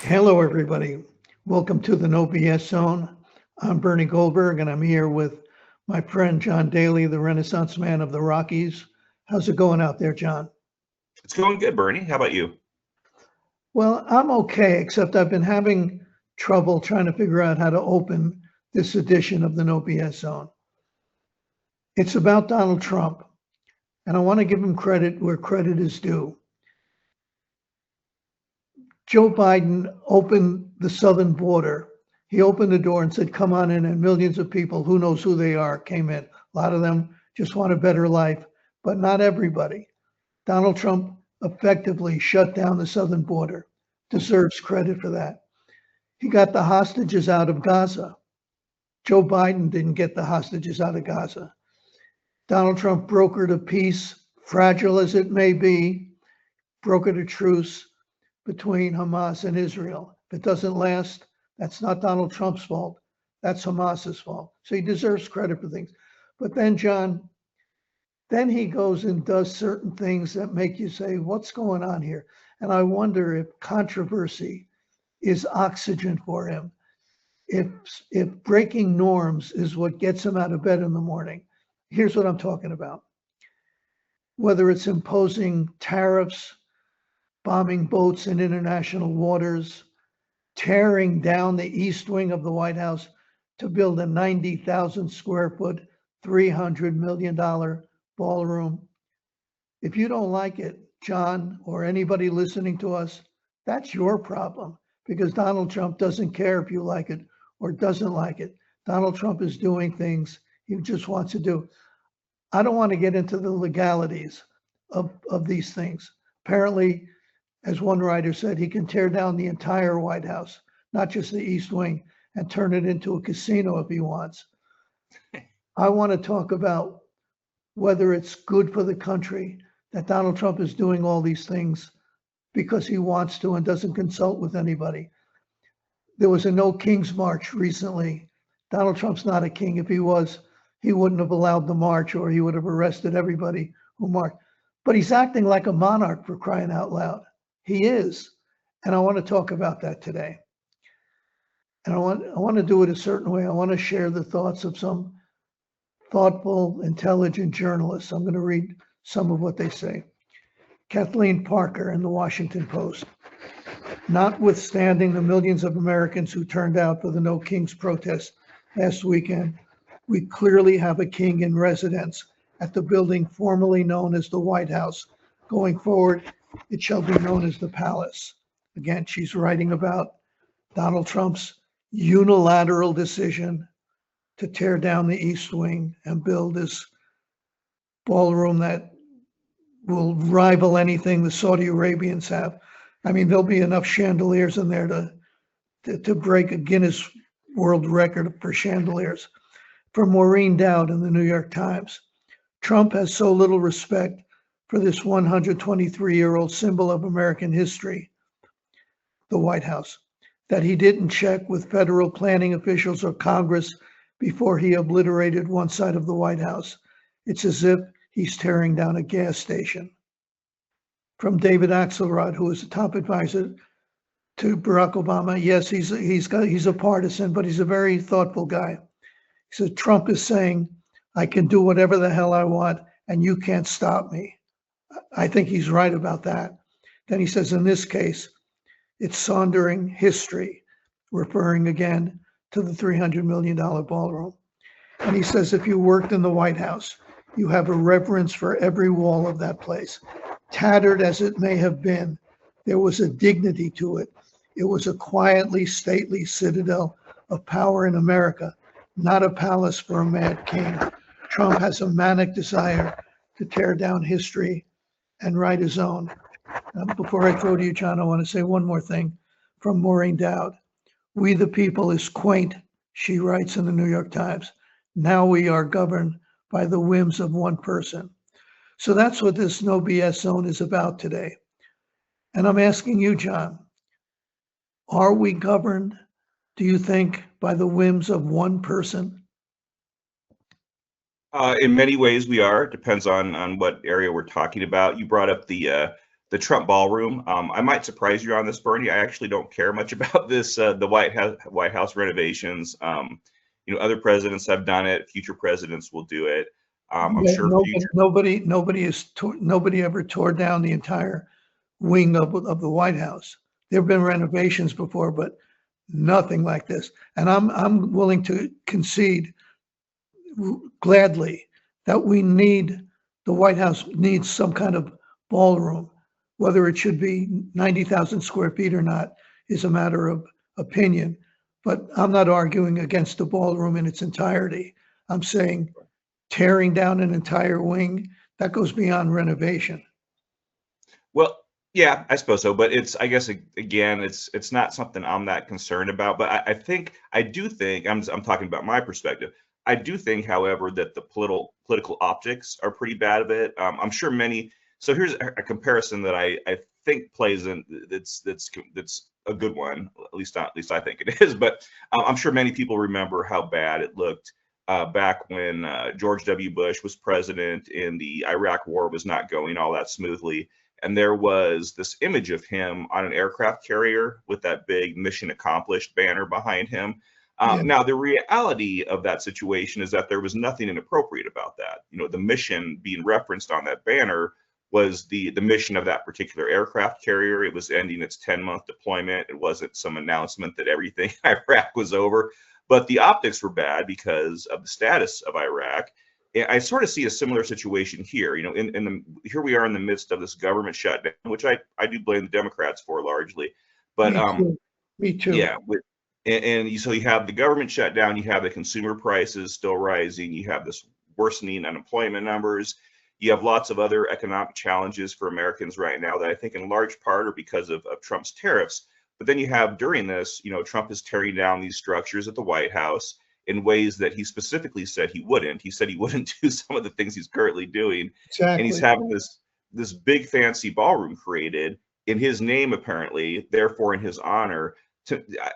Hello, everybody. Welcome to the No BS Zone. I'm Bernie Goldberg, and I'm here with my friend John Daly, the Renaissance man of the Rockies. How's it going out there, John? It's going good, Bernie. How about you? Well, I'm okay, except I've been having trouble trying to figure out how to open this edition of the No BS Zone. It's about Donald Trump, and I want to give him credit where credit is due. Joe Biden opened the southern border. He opened the door and said, come on in, and millions of people, who knows who they are, came in. A lot of them just want a better life, but not everybody. Donald Trump effectively shut down the southern border, deserves credit for that. He got the hostages out of Gaza. Joe Biden didn't get the hostages out of Gaza. Donald Trump brokered a peace, fragile as it may be, brokered a truce between Hamas and Israel. If it doesn't last, that's not Donald Trump's fault. That's Hamas's fault. So he deserves credit for things. But then, John, then he goes and does certain things that make you say, what's going on here? And I wonder if controversy is oxygen for him. If breaking norms is what gets him out of bed in the morning. Here's what I'm talking about. Whether it's imposing tariffs, bombing boats in international waters, tearing down the east wing of the White House to build a 90,000 square foot, $300 million ballroom. If you don't like it, John, or anybody listening to us, that's your problem, because Donald Trump doesn't care if you like it or doesn't like it. Donald Trump is doing things he just wants to do. I don't want to get into the legalities of these things. Apparently, as one writer said, he can tear down the entire White House, not just the East Wing, and turn it into a casino if he wants. I want to talk about whether it's good for the country that Donald Trump is doing all these things because he wants to and doesn't consult with anybody. There was a No King's March recently. Donald Trump's not a king. If he was, he wouldn't have allowed the march, or he would have arrested everybody who marched. But he's acting like a monarch, for crying out loud. He is. And I want to talk about that today. And I want to do it a certain way. I want to share the thoughts of some thoughtful, intelligent journalists. I'm going to read some of what they say. Kathleen Parker in the Washington Post. Notwithstanding the millions of Americans who turned out for the No Kings protest last weekend, we clearly have a king in residence at the building formerly known as the White House. Going forward, it shall be known as the Palace. Again, she's writing about Donald Trump's unilateral decision to tear down the East Wing and build this ballroom that will rival anything the Saudi Arabians have. I mean, there'll be enough chandeliers in there to break a Guinness World Record for chandeliers. From Maureen Dowd in the New York Times. Trump has so little respect for this 123-year-old symbol of American history, the White House, that he didn't check with federal planning officials or Congress before he obliterated one side of the White House. It's as if he's tearing down a gas station. From David Axelrod, who is a top advisor to Barack Obama. Yes, he's a partisan, but he's a very thoughtful guy. He said, Trump is saying, I can do whatever the hell I want, and you can't stop me. I think he's right about that. Then he says, in this case, it's sondering history, referring again to the $300 million ballroom. And he says, if you worked in the White House, you have a reverence for every wall of that place. Tattered as it may have been, there was a dignity to it. It was a quietly stately citadel of power in America, not a palace for a mad king. Trump has a manic desire to tear down history and write his own. Before I throw to you, John, I want to say one more thing from Maureen Dowd. We the people is quaint, she writes in the New York Times. Now we are governed by the whims of one person. So that's what this No BS Zone is about today. And I'm asking you, John, are we governed, do you think, by the whims of one person? In many ways, we are. Depends on what area we're talking about. You brought up the the Trump Ballroom. I might surprise you on this, Bernie. I actually don't care much about this. The White House renovations. Other presidents have done it. Future presidents will do it. I'm sure future. Nobody ever tore down the entire wing of the White House. There have been renovations before, but nothing like this. And I'm willing to concede gladly that the White House needs some kind of ballroom. Whether it should be 90,000 square feet or not is a matter of opinion. But I'm not arguing against the ballroom in its entirety. I'm saying tearing down an entire wing, that goes beyond renovation. Well, yeah, I suppose so. But I guess, again, it's not something I'm that concerned about. But I do think, I'm talking about my perspective. I do think, however, that the political optics are pretty bad of it. I'm sure many. So here's a comparison that I think plays in. That's a good one. At least I think it is. But I'm sure many people remember how bad it looked back when George W. Bush was president and the Iraq War was not going all that smoothly. And there was this image of him on an aircraft carrier with that big "Mission Accomplished" banner behind him. Yeah. Now, the reality of that situation is that there was nothing inappropriate about that. The mission being referenced on that banner was the mission of that particular aircraft carrier. It was ending its 10-month deployment. It wasn't some announcement that everything in Iraq was over. But the optics were bad because of the status of Iraq. I sort of see a similar situation here. Here we are in the midst of this government shutdown, which I do blame the Democrats for largely. But Me too. yeah, so you have the government shutdown, you have the consumer prices still rising, you have this worsening unemployment numbers, you have lots of other economic challenges for Americans right now that I think in large part are because of Trump's tariffs. But then you have during this, Trump is tearing down these structures at the White House in ways that he specifically said he wouldn't. He said he wouldn't do some of the things he's currently doing. Exactly. And he's having this big fancy ballroom created in his name, apparently, therefore in his honor.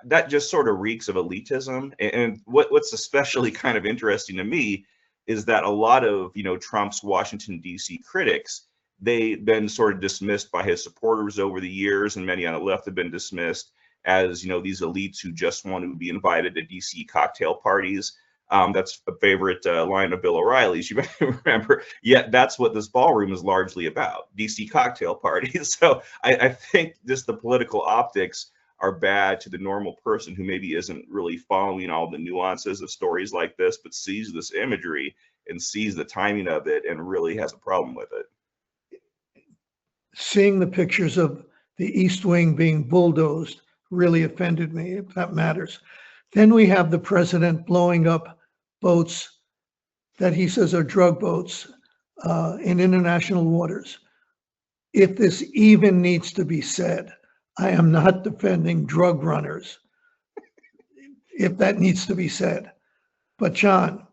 That just sort of reeks of elitism. And what's especially kind of interesting to me is that a lot of Trump's Washington, D.C. critics, they've been sort of dismissed by his supporters over the years, and many on the left have been dismissed as these elites who just want to be invited to D.C. cocktail parties. That's a favorite line of Bill O'Reilly's, you may remember. Yet that's what this ballroom is largely about, D.C. cocktail parties. So I think just the political optics are bad to the normal person who maybe isn't really following all the nuances of stories like this, but sees this imagery and sees the timing of it and really has a problem with it. Seeing the pictures of the East Wing being bulldozed really offended me, if that matters. Then we have the president blowing up boats that he says are drug boats in international waters. If this even needs to be said, I am not defending drug runners, if that needs to be said. But John,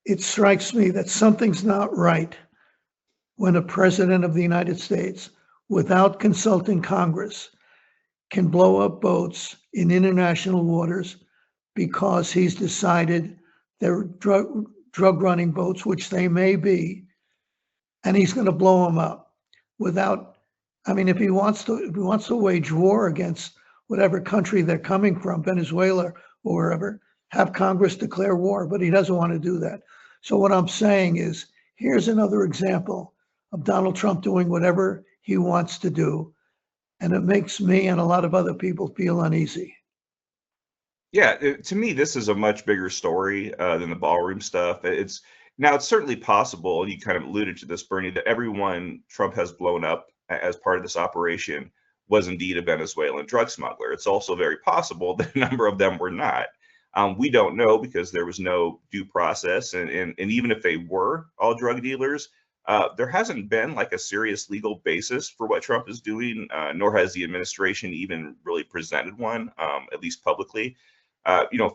it strikes me that something's not right when a president of the United States, without consulting Congress, can blow up boats in international waters because he's decided they're drug running boats, which they may be, and he's going to blow them up without. I mean, if he wants to wage war against whatever country they're coming from, Venezuela or wherever, have Congress declare war, but he doesn't want to do that. So what I'm saying is, here's another example of Donald Trump doing whatever he wants to do, and it makes me and a lot of other people feel uneasy. Yeah, to me, this is a much bigger story than the ballroom stuff. It's certainly possible, and you kind of alluded to this, Bernie, that everyone Trump has blown up as part of this operation was indeed a Venezuelan drug smuggler. It's also very possible that a number of them were not. We don't know because there was no due process. And even if they were all drug dealers, there hasn't been like a serious legal basis for what Trump is doing, nor has the administration even really presented one, at least publicly.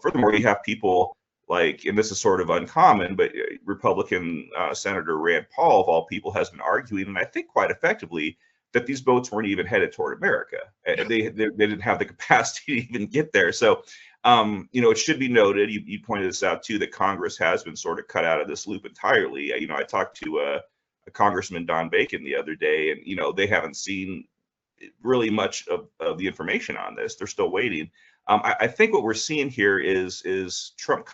Furthermore, you have people like, and this is sort of uncommon, but Republican Senator Rand Paul, of all people, has been arguing, and I think quite effectively, that these boats weren't even headed toward America. They didn't have the capacity to even get there. So, it should be noted, you pointed this out too, that Congress has been sort of cut out of this loop entirely. I talked to a Congressman Don Bacon the other day, and they haven't seen really much of the information on this. They're still waiting. I think what we're seeing here is Trump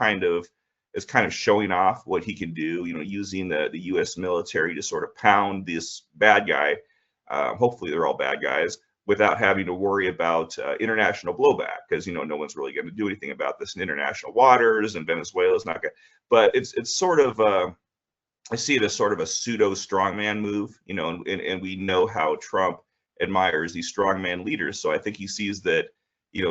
is kind of showing off what he can do, using the U.S. military to sort of pound this bad guy. Hopefully they're all bad guys, without having to worry about international blowback, because no one's really going to do anything about this in international waters, and Venezuela's not going. But it's sort of I see it as sort of a pseudo strongman move, and we know how Trump admires these strongman leaders. So I think he sees that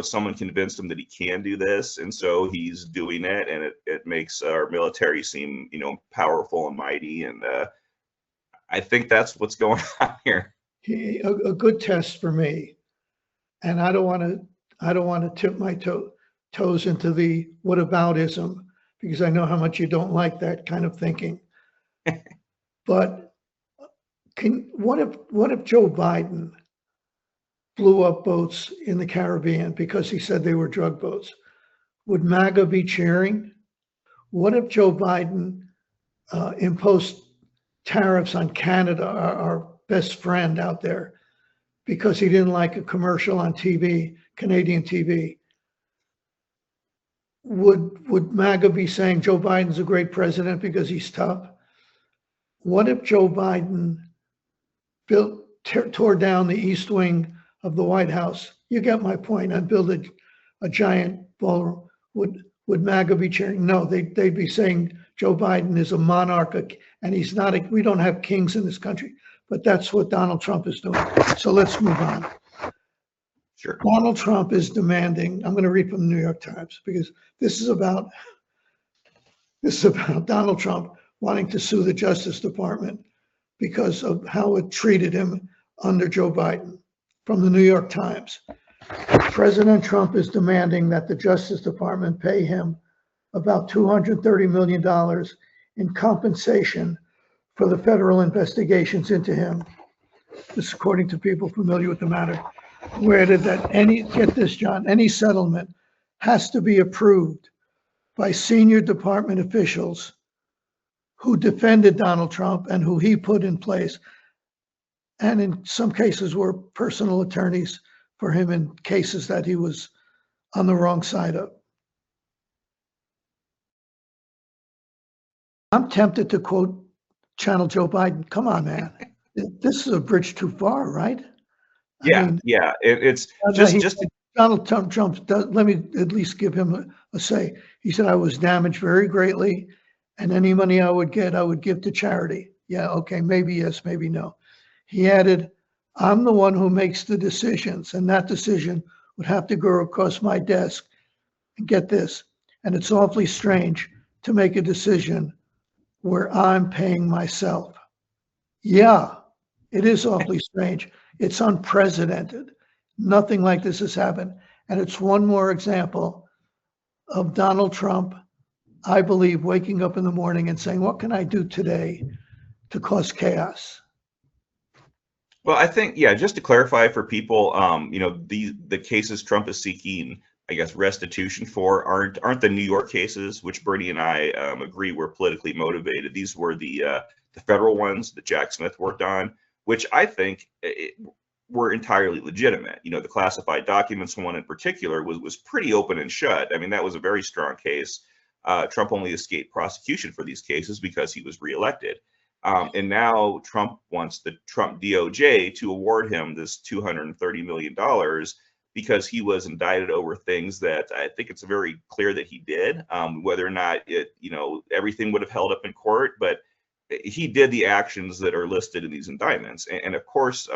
someone convinced him that he can do this, and so he's doing it, and it makes our military seem powerful and mighty, and I think that's what's going on here. A good test for me, and I don't want to tip my toes into the whataboutism, because I know how much you don't like that kind of thinking. But what if Joe Biden blew up boats in the Caribbean because he said they were drug boats? Would MAGA be cheering? What if Joe Biden imposed tariffs on Canada, our best friend out there, because he didn't like a commercial on TV, Canadian TV? Would MAGA be saying Joe Biden's a great president because he's tough? What if Joe Biden tore down the East Wing of the White House? You get my point. And build a giant ballroom. Would MAGA be cheering? No, they'd be saying Joe Biden is a monarch, and he's not. We don't have kings in this country. But that's what Donald Trump is doing. So let's move on. Sure. Donald Trump is demanding. I'm going to read from the New York Times, because this is about Donald Trump wanting to sue the Justice Department because of how it treated him under Joe Biden. From the New York Times, President Trump is demanding that the Justice Department pay him about $230 million in compensation for the federal investigations into him. This, according to people familiar with the matter, who added that get this, John, any settlement has to be approved by senior department officials who defended Donald Trump and who he put in place, and in some cases were personal attorneys for him in cases that he was on the wrong side of. I'm tempted to quote Channel Joe Biden. Come on, man. This is a bridge too far, right? Yeah. It's just Donald Trump does, let me at least give him a say. He said, I was damaged very greatly, and any money I would get, I would give to charity. Yeah, okay, maybe yes, maybe no. He added, I'm the one who makes the decisions, and that decision would have to go across my desk. And get this, and it's awfully strange to make a decision where I'm paying myself. Yeah, it is awfully strange. It's unprecedented. Nothing like this has happened. And it's one more example of Donald Trump, I believe, waking up in the morning and saying, what can I do today to cause chaos? Well, I think, just to clarify for people, the cases Trump is seeking, I guess, restitution for aren't the New York cases, which Bernie and I agree were politically motivated. These were the federal ones that Jack Smith worked on, which I think were entirely legitimate. The classified documents one in particular was pretty open and shut. I mean, that was a very strong case. Trump only escaped prosecution for these cases because he was reelected. And now Trump wants the Trump DOJ to award him this $230 million because he was indicted over things that I think it's very clear that he did. Whether or not everything would have held up in court, but he did the actions that are listed in these indictments. And of course,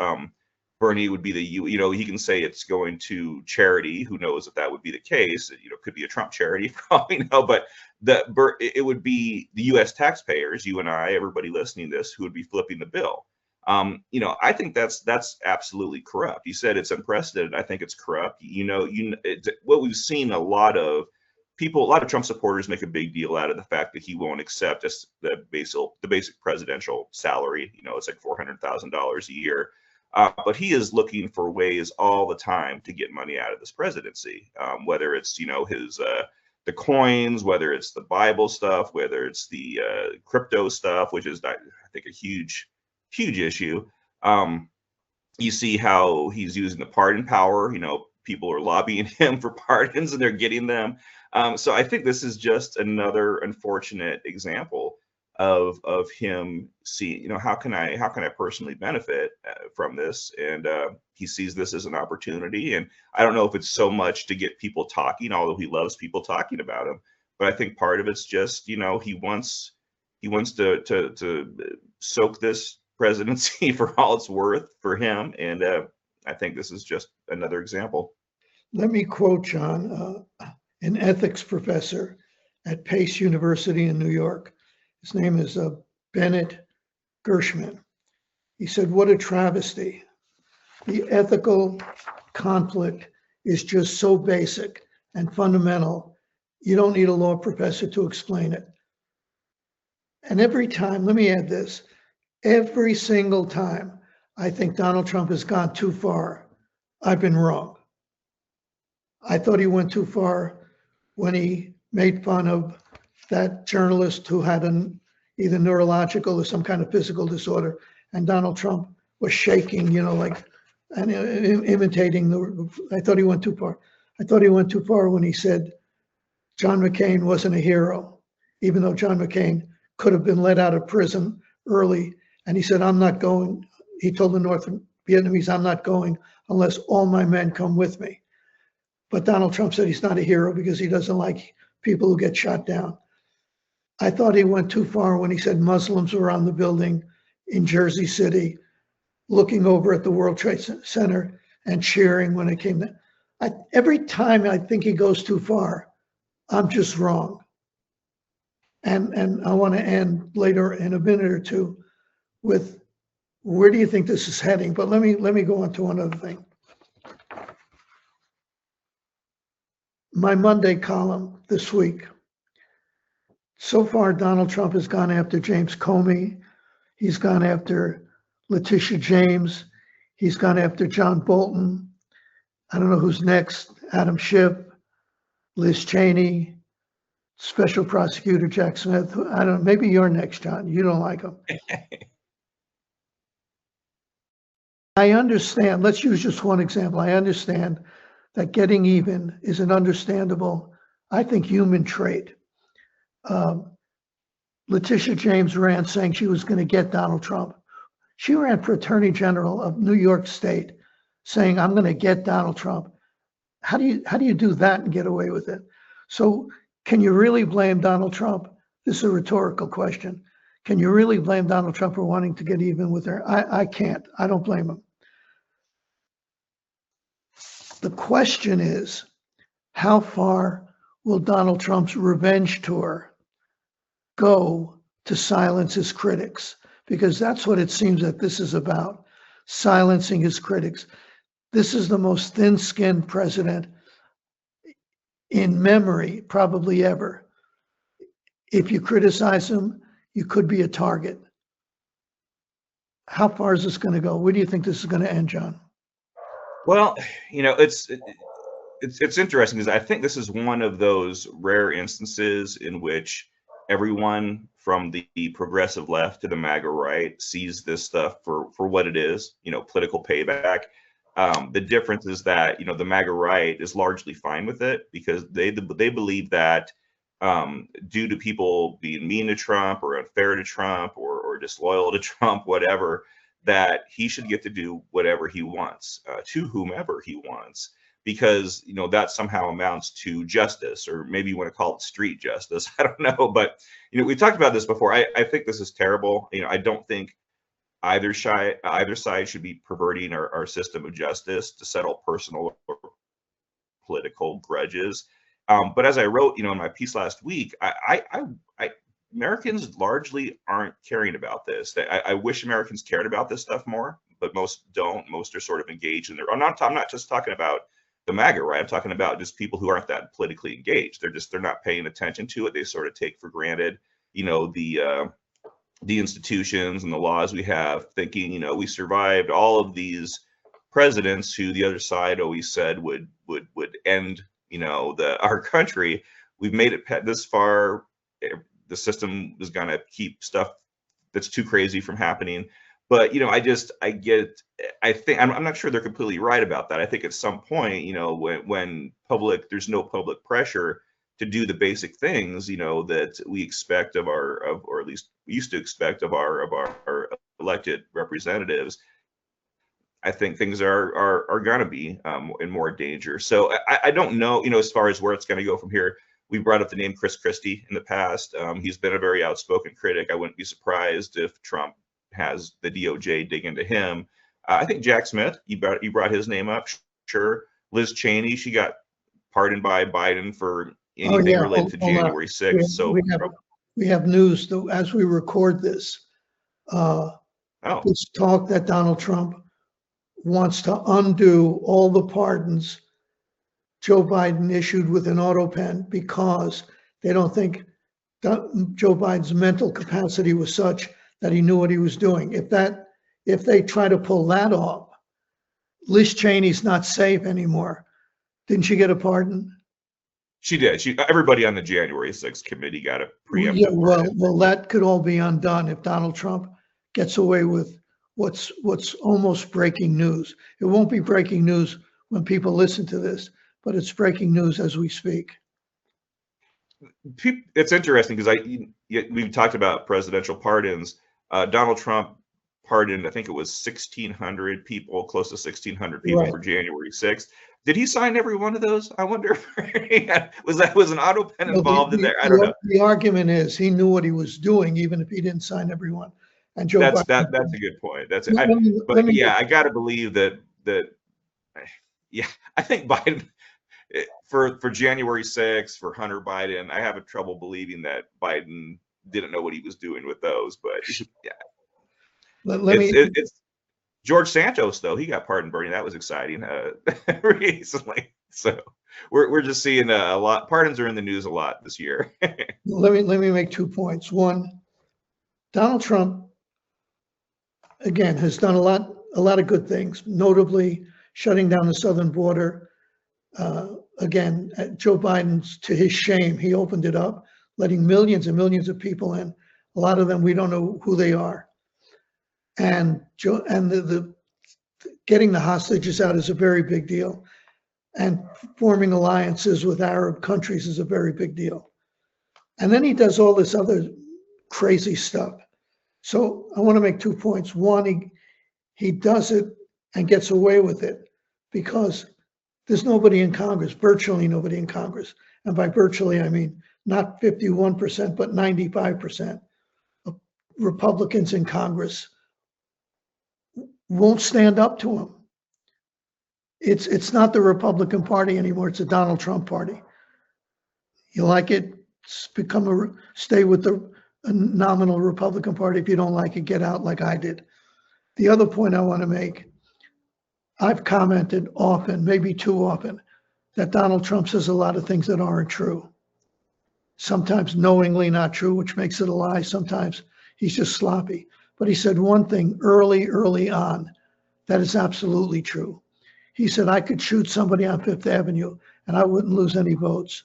Bernie would be he can say it's going to charity. Who knows if that would be the case? It could be a Trump charity, probably no, but it would be the U.S. taxpayers, you and I, everybody listening to this, who would be flipping the bill. I think that's absolutely corrupt. You said it's unprecedented. I think it's corrupt. What we've seen a lot of Trump supporters make a big deal out of the fact that he won't accept just the basic presidential salary. It's like $400,000 a year. But he is looking for ways all the time to get money out of this presidency, whether it's his the coins, whether it's the Bible stuff, whether it's the crypto stuff, which is I think a huge huge issue. You see how he's using the pardon power. People are lobbying him for pardons and they're getting them. So I think this is just another unfortunate example of him seeing, how can I personally benefit from this? And he sees this as an opportunity. And I don't know if it's so much to get people talking, although he loves people talking about him. But I think part of it's just, he wants to soak this presidency for all it's worth for him. And I think this is just another example. Let me quote John, an ethics professor at Pace University in New York. His name is Bennett Gershman. He said, "What a travesty. The ethical conflict is just so basic and fundamental. You don't need a law professor to explain it." And every time, let me add this, every single time I think Donald Trump has gone too far, I've been wrong. I thought he went too far when he made fun of that journalist who had either neurological or some kind of physical disorder, and Donald Trump was shaking, and imitating I thought he went too far. I thought he went too far when he said John McCain wasn't a hero, even though John McCain could have been let out of prison early. And he said, "I'm not going." He told the North Vietnamese, "I'm not going unless all my men come with me." But Donald Trump said he's not a hero because he doesn't like people who get shot down. I thought he went too far when he said Muslims were on the building in Jersey City, looking over at the World Trade Center and cheering when it came down. Every time I think he goes too far, I'm just wrong. And I want to end later in a minute or two with where do you think this is heading? But let me go on to another thing. My Monday column this week. So far, Donald Trump has gone after James Comey. He's gone after Letitia James. He's gone after John Bolton. I don't know who's next. Adam Schiff, Liz Cheney, Special Prosecutor Jack Smith. I don't know. Maybe you're next, John. You don't like him. I understand. Let's use just one example. I understand that getting even is an understandable, I think, human trait. Letitia James ran saying she was going to get Donald Trump. She ran for Attorney General of New York State saying, "I'm going to get Donald Trump." How do you do that and get away with it? So can you really blame Donald Trump? This is a rhetorical question. Can you really blame Donald Trump for wanting to get even with her? I can't. I don't blame him. The question is, how far will Donald Trump's revenge tour go to silence his critics? Because that's what it seems that this is about, silencing his critics. This is the most thin-skinned president in memory, probably ever. If you criticize him, you could be a target. How far is this going to go? Where do you think this is going to end, John? Well, it's interesting because I think this is one of those rare instances in which everyone from the progressive left to the MAGA right sees this stuff for what it is, political payback. The difference is that, the MAGA right is largely fine with it because they believe that due to people being mean to Trump or unfair to Trump or disloyal to Trump, whatever, that he should get to do whatever he wants to whomever he wants, because that somehow amounts to justice, or maybe you want to call it street justice. I don't know, but we talked about this before. I think this is terrible. I don't think either side should be perverting our system of justice to settle personal or political grudges. But as I wrote, in my piece last week, Americans largely aren't caring about this. I wish Americans cared about this stuff more, but most don't. Most are sort of engaged in their. I'm not just talking about the MAGA, right? I'm talking about just people who aren't that politically engaged. They're not paying attention to it. They sort of take for granted, the institutions and the laws we have, thinking, we survived all of these presidents who the other side always said would end, our country. We've made it this far. The system is going to keep stuff that's too crazy from happening. But I think I'm not sure they're completely right about that. I think at some point, when there's no public pressure to do the basic things, that we expect or at least we used to expect of our elected representatives, I think things are going to be in more danger. So I don't know, as far as where it's going to go from here. We brought up the name Chris Christie in the past. He's been a very outspoken critic. I wouldn't be surprised if Trump has the DOJ dig into him. I think Jack Smith, you brought his name up. Sure. Liz Cheney, she got pardoned by Biden for anything related to January 6th. So we have news though, as we record this. This talk that Donald Trump wants to undo all the pardons Joe Biden issued with an auto pen because they don't think Joe Biden's mental capacity was such that he knew what he was doing. If they try to pull that off, Liz Cheney's not safe anymore. Didn't she get a pardon? She did. Everybody on the January 6th committee got a preemptive. Yeah, well, that could all be undone if Donald Trump gets away with what's almost breaking news. It won't be breaking news when people listen to this, but it's breaking news as we speak. It's interesting because we've talked about presidential pardons. Donald Trump pardoned, I think it was 1,600 people, close to 1,600 people for January 6th. Did he sign every one of those? I wonder if was an auto pen involved in there? I don't know. The argument is he knew what he was doing, even if he didn't sign every one. And Joe that's Biden, that's a good point. I got to believe that. Yeah, I think Biden for January 6th, for Hunter Biden, I have a trouble believing that Biden didn't know what he was doing with those. But yeah, it's George Santos though. He got pardoned, Bernie. That was exciting recently. So we're just seeing a lot. Pardons are in the news a lot this year. Let me make 2 points. One, Donald Trump again has done a lot of good things, notably shutting down the southern border. Again, Joe Biden's, to his shame, he opened it up, letting millions and millions of people in. A lot of them we don't know who they are. And the getting the hostages out is a very big deal. And forming alliances with Arab countries is a very big deal. And then he does all this other crazy stuff. So I want to make 2 points. One, he does it and gets away with it because there's nobody in Congress, virtually nobody in Congress. And by virtually, I mean not 51%, but 95% of Republicans in Congress won't stand up to him. It's not the Republican Party anymore. It's a Donald Trump party. You like it, stay with the nominal Republican Party. If you don't like it, get out like I did. The other point I want to make, I've commented often, maybe too often, that Donald Trump says a lot of things that aren't true. Sometimes knowingly not true, which makes it a lie. Sometimes he's just sloppy. But he said one thing early on that is absolutely true. He said, I could shoot somebody on Fifth Avenue and I wouldn't lose any votes.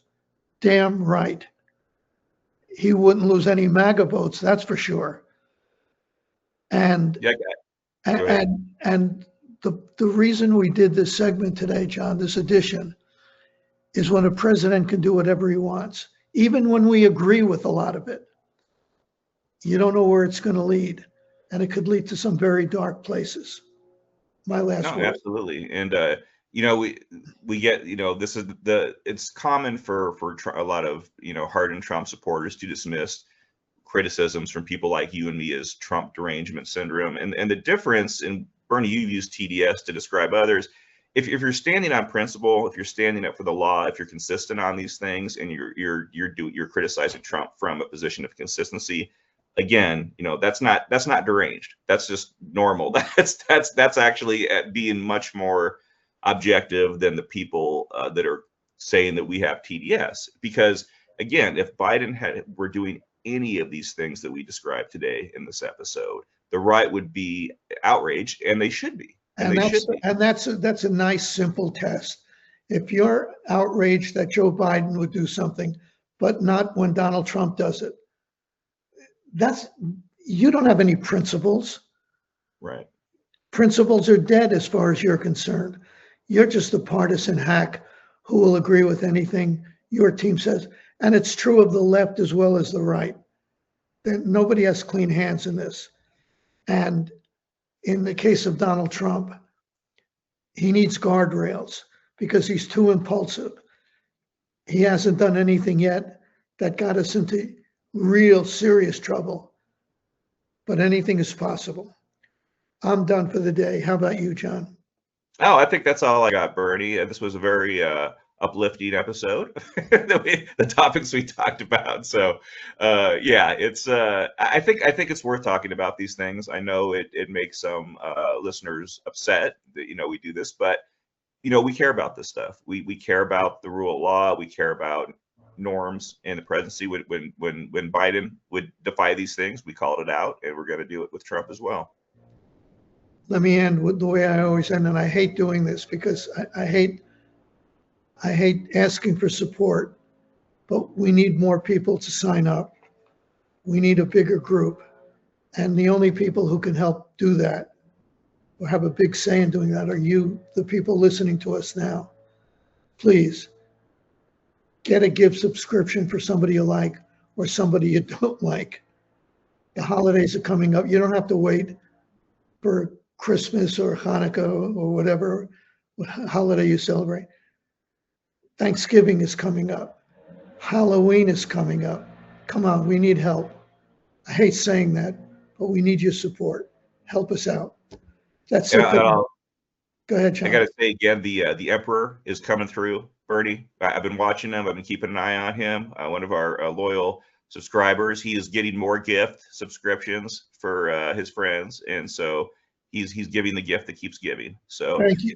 Damn right. He wouldn't lose any MAGA votes, that's for sure. And the reason we did this segment today, John, this edition, is when a president can do whatever he wants, even when we agree with a lot of it. You don't know where it's going to lead, and it could lead to some very dark places. My last word. Absolutely. And we get, this is it's common for a lot of hardened Trump supporters to dismiss criticisms from people like you and me as Trump derangement syndrome. And the difference, and Bernie, you use TDS to describe others. If you're standing on principle, if you're standing up for the law, if you're consistent on these things, and you're criticizing Trump from a position of consistency, again, that's not deranged. That's just normal. That's actually being much more objective than the people that are saying that we have TDS. Because again, if Biden were doing any of these things that we described today in this episode, the right would be outraged, and they should be. And that's a nice simple test. If you're outraged that Joe Biden would do something, but not when Donald Trump does it, you don't have any principles. Right. Principles are dead as far as you're concerned. You're just a partisan hack who will agree with anything your team says. And it's true of the left as well as the right. Nobody has clean hands in this. And in the case of Donald Trump, he needs guardrails because he's too impulsive. He hasn't done anything yet that got us into real serious trouble, but anything is possible. I'm done for the day. How about you, John? Oh, I think that's all I got, Bernie. This was a very uplifting episode. The topics we talked about. So, yeah, it's. I think it's worth talking about these things. I know it makes some listeners upset that we do this, but we care about this stuff. We care about the rule of law. We care about norms in the presidency. When Biden would defy these things, we called it out, and we're going to do it with Trump as well. Let me end with the way I always end, and I hate doing this because I hate asking for support, but we need more people to sign up. We need a bigger group, and the only people who can help do that or have a big say in doing that are you, the people listening to us now. Please get a gift subscription for somebody you like or somebody you don't like. The holidays are coming up. You don't have to wait for Christmas or Hanukkah or whatever holiday you celebrate. Thanksgiving is coming up. Halloween is coming up. Come on, we need help. I hate saying that, but we need your support. Help us out. That's it. Go ahead, John. I got to say again, the Emperor is coming through, Bernie. I've been watching him. I've been keeping an eye on him. One of our loyal subscribers. He is getting more gift subscriptions for his friends, and so he's giving the gift that keeps giving. So thank you,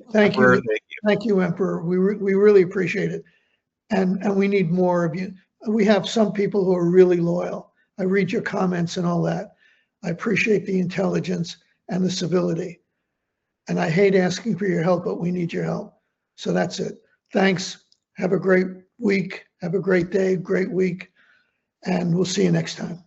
Emperor. We really appreciate it, and we need more of you. We have some people who are really loyal. I read your comments and all that. I appreciate the intelligence and the civility, and I hate asking for your help, but we need your help. So that's it. Thanks. Have a great week. Have a great day, great week, and we'll see you next time.